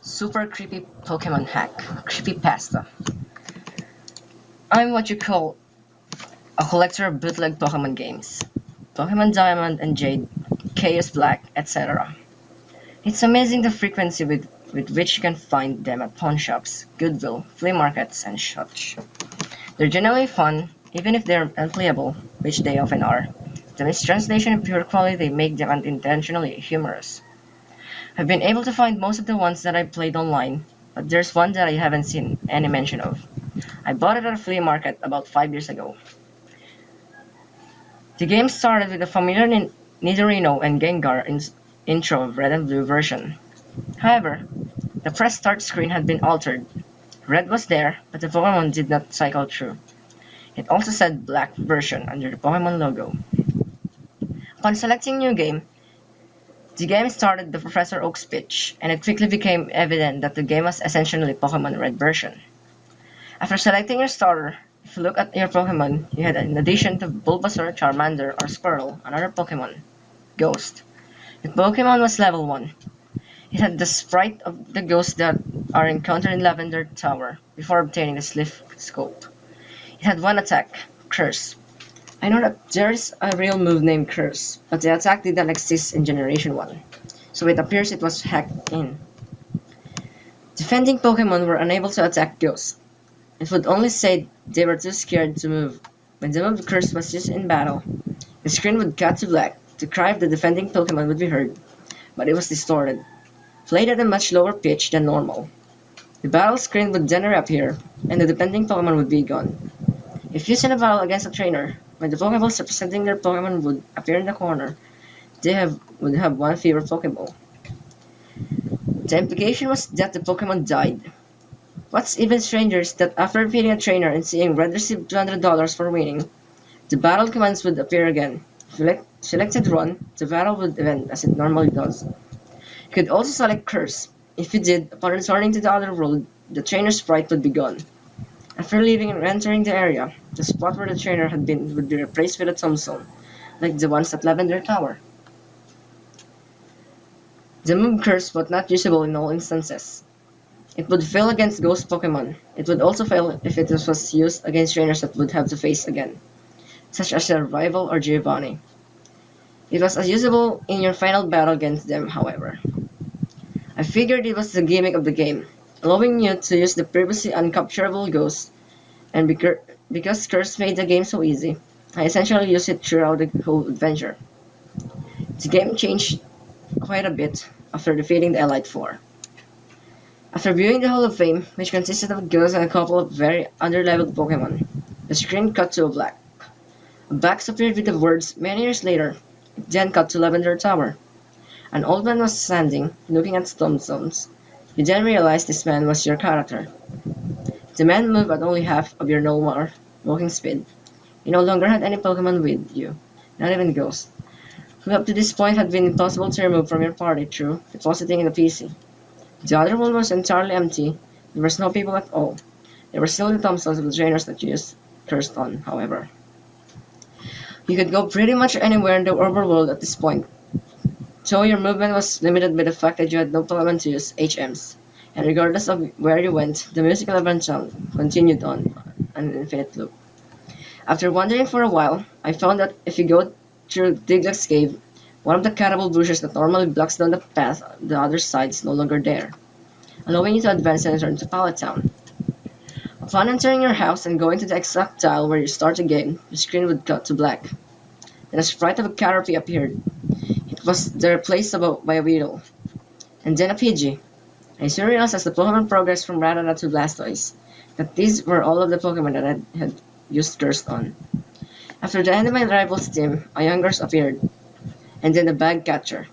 Super creepy Pokemon hack. Creepypasta. I'm what you call a collector of bootleg Pokemon games. Pokemon Diamond and Jade, Chaos Black, etc. It's amazing the frequency with which you can find them at pawn shops, Goodwill, flea markets, and such. They're generally fun, even if they're unplayable, which they often are. The mistranslation and pure quality make them unintentionally humorous. I've been able to find most of the ones that I played online, but there's one that I haven't seen any mention of. I bought it at a flea market about 5 years ago. The game started with a familiar Nidorino and Gengar intro of Red and Blue version. However, the press start screen had been altered. Red was there, but the Pokemon did not cycle through. It also said Black version under the Pokemon logo. Upon selecting New Game, the game started the Professor Oak speech, and it quickly became evident that the game was essentially Pokemon Red version. After selecting your starter, if you look at your Pokemon, you had in addition to Bulbasaur, Charmander, or Squirtle, another Pokemon, Ghost. The Pokemon was level 1. It had the sprite of the ghosts that are encountered in Lavender Tower before obtaining the Sliff Scope. It had one attack, Curse. I know that there's a real move named Curse, but the attack did not exist in Generation 1, so it appears it was hacked in. Defending Pokemon were unable to attack Ghosts. It would only say they were too scared to move. When the move Curse was used in battle, the screen would cut to black. The cry of the defending Pokemon would be heard, but it was distorted, played at a much lower pitch than normal. The battle screen would then reappear, and the defending Pokemon would be gone. If used in a battle against a trainer, when the Pokeballs representing their Pokemon would appear in the corner, would have one fewer Pokeball. The implication was that the Pokemon died. What's even stranger is that after defeating a trainer and seeing Red receive $200 for winning, the battle commands would appear again. If you selected Run, the battle would end as it normally does. You could also select Curse. If you did, upon returning to the other world, the trainer's sprite would be gone. After leaving and entering the area, the spot where the trainer had been would be replaced with a tombstone, like the ones at Lavender Tower. The move Curse was not usable in all instances. It would fail against ghost Pokemon. It would also fail if it was used against trainers that would have to face again, such as your rival or Giovanni. It was usable in your final battle against them, however. I figured it was the gimmick of the game, allowing you to use the previously uncapturable ghost, and because Curse made the game so easy, I essentially used it throughout the whole adventure. The game changed quite a bit after defeating the Elite Four. After viewing the Hall of Fame, which consisted of ghosts and a couple of very underleveled Pokemon, the screen cut to a black. A box appeared with the words "Many years later." It then cut to Lavender Tower. An old man was standing, looking at tombstones. You then realized this man was your character. The man moved at only half of your normal walking speed. You no longer had any Pokemon with you, not even Ghost, who up to this point had been impossible to remove from your party through depositing in a PC. The other world was entirely empty. There was no people at all. There were still the tombstones of the trainers that you used cursed on, however. You could go pretty much anywhere in the overworld at this point, so your movement was limited by the fact that you had no Pokemon to use HMs, and regardless of where you went, the musical event sound continued on an infinite loop. After wandering for a while, I found that if you go through Digluck's cave, one of the cuttable bushes that normally blocks down the path on the other side is no longer there, allowing you to advance and return to Pallet Town. Upon entering your house and going to the exact tile where you start the game, the screen would cut to black. Then a sprite of a Caterpie appeared. It was there replaced by a Weedle, and then a Pidgey. I soon realized as the Pokemon progressed from Rattata to Blastoise that these were all of the Pokemon that I had used Cursed on. After the end of my rival's team, a Youngers appeared, and then the Bag Catcher.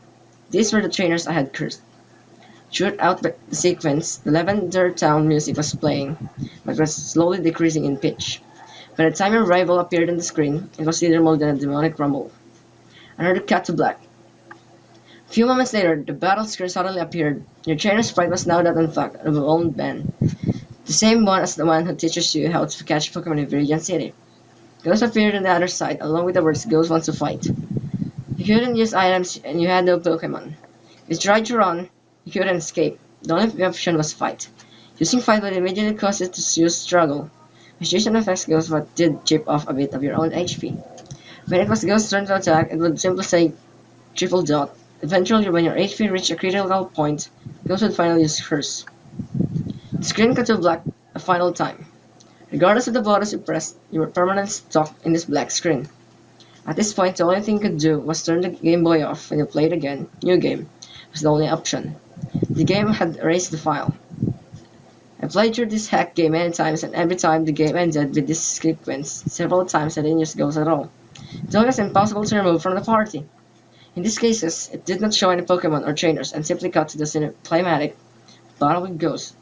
These were the trainers I had cursed. Throughout the sequence, the Lavender Town music was playing, but was slowly decreasing in pitch. By the time your rival appeared on the screen, it was little more than a demonic rumble. Another cut to black. A few moments later, the battle screen suddenly appeared. Your trainer sprite was now that in fact of an old man, the same one as the one who teaches you how to catch Pokemon in Viridian City. Ghost appeared on the other side, along with the words "Ghost wants to fight." You couldn't use items and you had no Pokemon. If you tried to run, you couldn't escape. The only option was fight. Using fight would immediately cause it to use struggle. Resistance effects Ghost but did chip off a bit of your own HP. When it was Ghost's turn to attack, it would simply say triple dot. Eventually, when your HP reached a critical point, Ghost would finally use Curse. The screen cut to black a final time. Regardless of the buttons you pressed, you were permanently stuck in this black screen. At this point, the only thing you could do was turn the Game Boy off when you played again. New game was the only option. The game had erased the file. I played through this hack game many times, and every time the game ended with this sequence, several times I didn't use Ghost at all. It was impossible to remove from the party. In these cases, it did not show any Pokemon or trainers and simply cut to the cinematic battle with Ghost.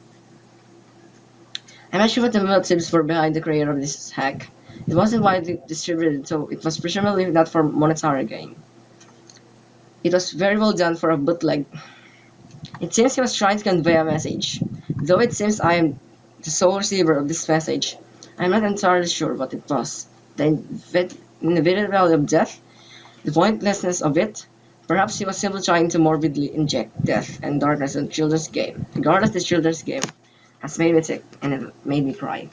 I'm not sure what the motives were behind the creator of this hack. It wasn't widely distributed, so it was presumably not for monetary gain. It was very well done for a bootleg. It seems he was trying to convey a message, though it seems I am the sole receiver of this message. I'm not entirely sure what it was. The inevitability of death? The pointlessness of it? Perhaps he was simply trying to morbidly inject death and darkness in children's game. Regardless, this children's game has made me sick and it made me cry.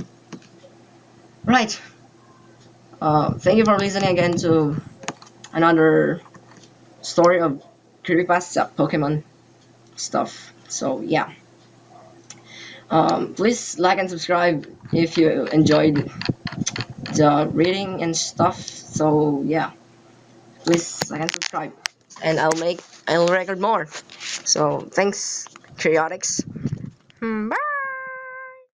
Right. Thank you for listening again to another story of creepypasta Pokemon stuff. So yeah. Please like and subscribe if you enjoyed the reading and stuff. So yeah, please like and subscribe, and I'll record more. So thanks, Kirayotics. Bye.